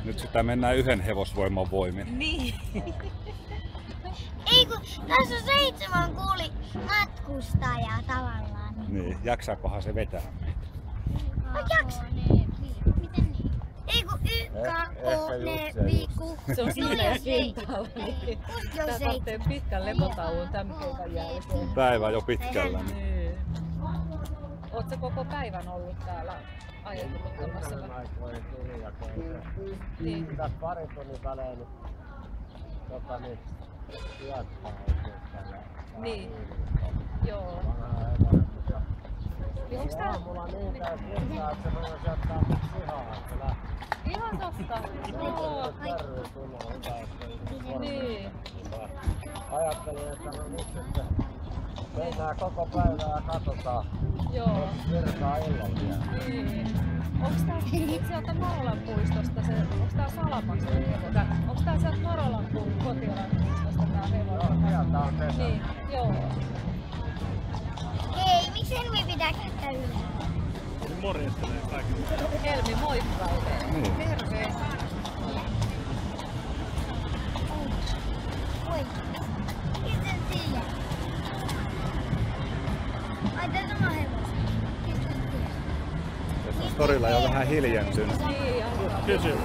Nyt sitä mennään yhden hevosvoiman voimin. Niin. Ei kun tässä on 7 matkustajaa tavallaan. Niin, jaksaakohan se vetää meitä? Jaksa. Miten niin? Ei kun 1, 2, 3, Se on silleen pintaalla. Tää Jos ei. tarvitsee pitkän lepotauon tämän keikan jälkeen. Päivä jo pitkällä. Niin. Oot sä koko päivän ollut täällä ajeluttamassa? Niin. Tässä pari tunnin välein syöttää tällä. Niin. Joo. Niin onks tää... Mulla on niin tää siltaa, että se voi syöttää mut pihaa, että lähtee. Ihan totta. Joo. Kärry tulee hyvä, että Niin. ajattelin, että no nyt sitten mennään koko päivää ja katsotaan. Joo. Virtaa illalla vielä. Niin. Onks tää sieltä Marolan puistosta se, onks tää Salapaksen hevonen? Onks tää sieltä Marolan Kotiolan puistosta tää hevonen? Joo, sieltä on pesä. Niin, joo. Hei, miksi Helmi pitää käyttää ylhäällä? Morjestelee kaikille. Helmi, moikkailee. Niin. Terve. Oi. Miten tiedät? Ai tässä on hevosia. Miten tiedät? Tässä on torilla jo vähän hiljentynyt. Niin, aivan. Kysy.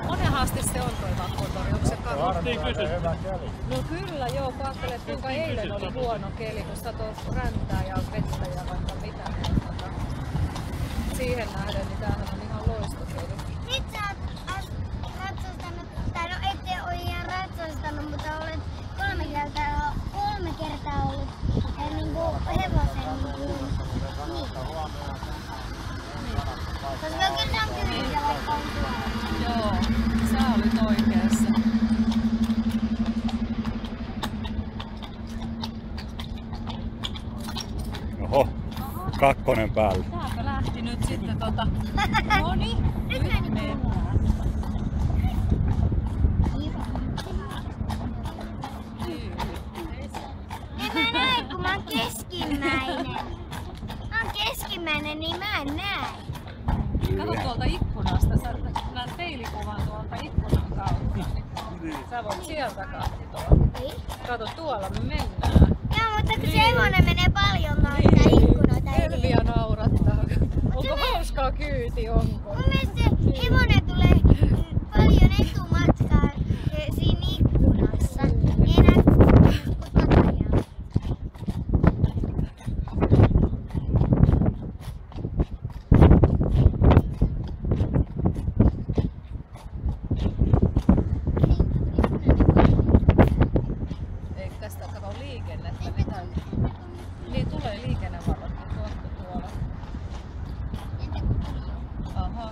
Monenhaasti se on toi Vakkotori, onko se karhu? Niin kysy. Hyvä keli. No kyllä joo, kun ajattelet kuinka eilen oli huono keli, kun satoi räntää ja vettä ja vaikka mitä. Siihen nähden, niin tämähän on ihan loistokeli. Nyt sä oot ratsastanut, tai no ette ole ihan ratsastanut, mutta olet 3 kertaa ollut niinku hevosen niin. Koska kyllä se on kysyä, vaikka on tuolla. Joo, sä olit oikeassa. Oho, 2 päällä. Täältä lähti nyt sitten Noni, Nyt meni En mä näe, kun mä oon keskimmäinen. Mä oon keskimmäinen, niin mä en näe. Kato tuolta ikkunasta, sä näet peilikuvan tuolta ikkunan kautta. Niin sä voit sieltä katsoa. Ei. Kato, tuolla me mennään. Joo, mutta kun se hevonen menee paljon noita ikkunoita Elvia naurattaa. Onko hauskaa kyyti, onko? Mun mielestä se hevonen tulee paljon etumatkaa siinä ikkunassa. Niin enää takajalla. Eikö tästä kato liikennettä? Mitä? Niin tulee liikennevalot kohta tuolla. Aha.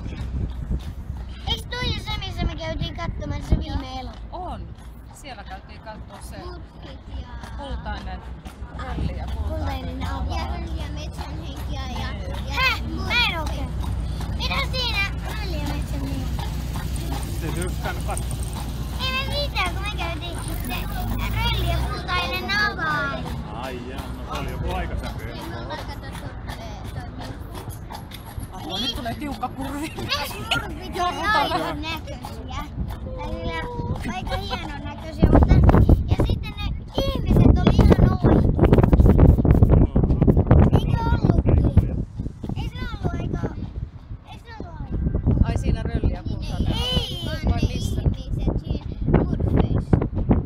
Eiks toi ole se, missä me käytiin katsomassa viime elokuva? On. Siellä käytiin katsoa se Mutsit ja... kultainen rölli ja Kultainen auto. Ja metsän henkiä ja... Häh? Mä en oo käynyt. Mitä siinä rölli ja metsän henkiä? Siis yksi käynyt katsomaan. Ei me mitään, kun me käytiin se rölli ja kultainen avain. Ai jaa, no se oli joku aikaisempi. Apua, nyt tulee tiukka kurvi. Smurfit on aivan näköisiä. Tai aika hienon näköisiä, mutta... Ja sitten ne ihmiset oli ihan oikein. Eikö ollutkin? Ei se ollut, eikö? Ei se ollut aivan. Ai siinä rölli ja kultainen. Ei, Vai ne missä? ihmiset siinä Woodface.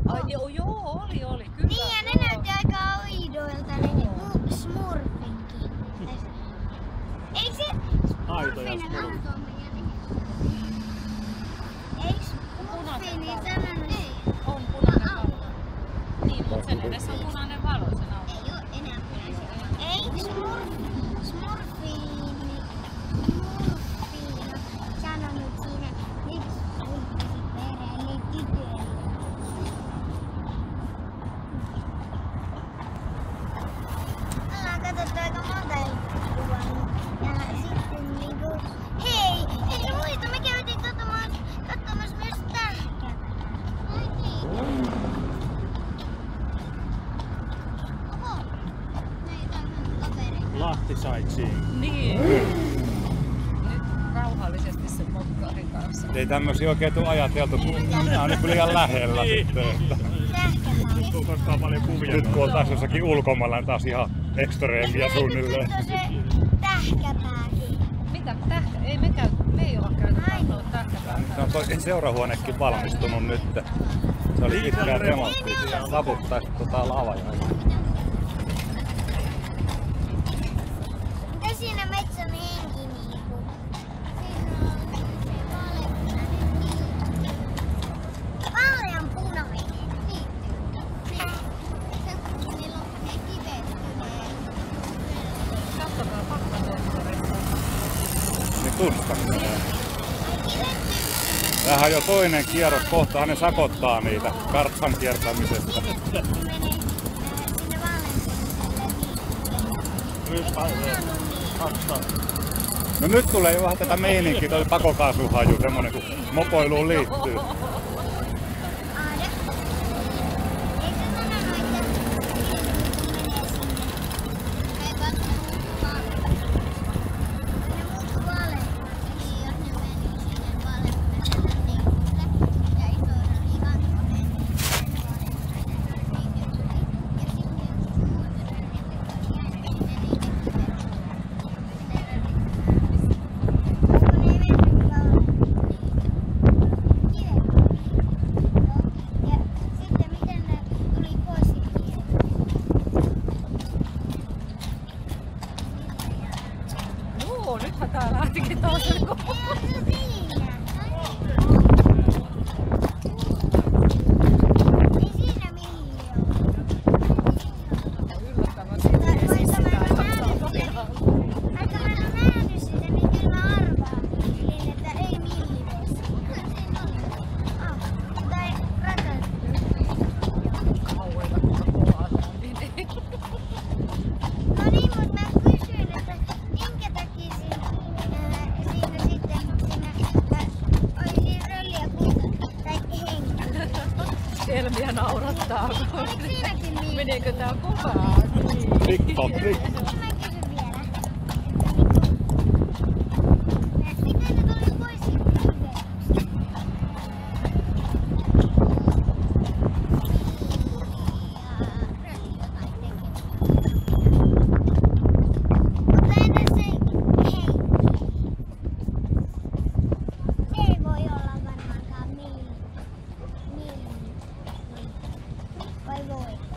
Ai joo, oli, kyllä. Niin ja ne näytti aika oidoilta ne smurfitkin. Eikö se Aitoja smurfin smurfit. anatomia niin? Eikö smurfin niin sanonut? On punainen valo. Niin, mutta sen edessä on punainen valo sen alla. Ei oo enää punaisia. Eikö smurfiin sanonut siinä yksi smurfisi perään niin tytöille? Ollaan katsottu aika monta elokuvaa. Ja sitten niinku... Hei! Eikö muista? Me käytiin katsomassa myös tähkää. Oho! Näitä on kaveri. Lahti sightseeing. Niin. Nyt rauhallisesti sen mokkaarin kanssa. Ei tämmösiä oikein tule ajateltu, kun nämä on nyt liian lähellä sitten. Että. Sähköpää. Tuu koskaan paljon kuvia. Nyt kun on taas jossakin ulkomailla, niin taas ihan ekstreemiä suunnilleen. Nyt on se tähkäpääkin. Mitä tähkä? Ei me ei olla käyty katsoa tähkäpäätä. No toi seurahuonekin valmistunut nyt. Se oli pitkään remontti ja savuttaisi lavajaista. Mitä siinä metsän henki niinku? Siinä on se vaaleanpunainen. Niin. Niillä on ne kivet tulee. Katsokaa pakkamoottoreita. Niin tunskaminen. Ai kivet Tämähän on jo toinen kierros, kohtahan ne sakottaa niitä kartsan kiertämisestä. menee sinne vaaleanpunaiselle. No nyt tulee jo vähän tätä meininkiä, toi pakokaasuhaju, semmonen kun mopoiluun liittyy. Aada. Eikö se sanonut, että menee sinne? Ei vasta muuttuu vaaleanpunaiselle. Ne muuttuu vaaleanpunaiselle, niin jos ne meni sinne vaaleanpunaiselle tinkulle ja isoilla liikankoneen, niin se vaaleanpunaiselle tinkulle. Ja sitten jos muuten Joo, nythän tää lähtikin taas joku. Yllättävän siis sitä jaksaa todella. Vaikka mä en oo nähnyt sitä, niin kyllä mä arvaankin, että ei millivesi. Tai Kauheita kun kovaa. No niin, mut mä kysyin, että minkä takia siinä sitten oli siinä rölliä kulta tai henki. Elmiä naurattaa. Eikö siinäkin niin? Meneekö tää kovaa? TikTok. Mä kysyn vielä. Miten ne tuli pois siitä kivestä? Mutta entäs se henki? Se ei voi olla varmaankaan milli. Vai voi?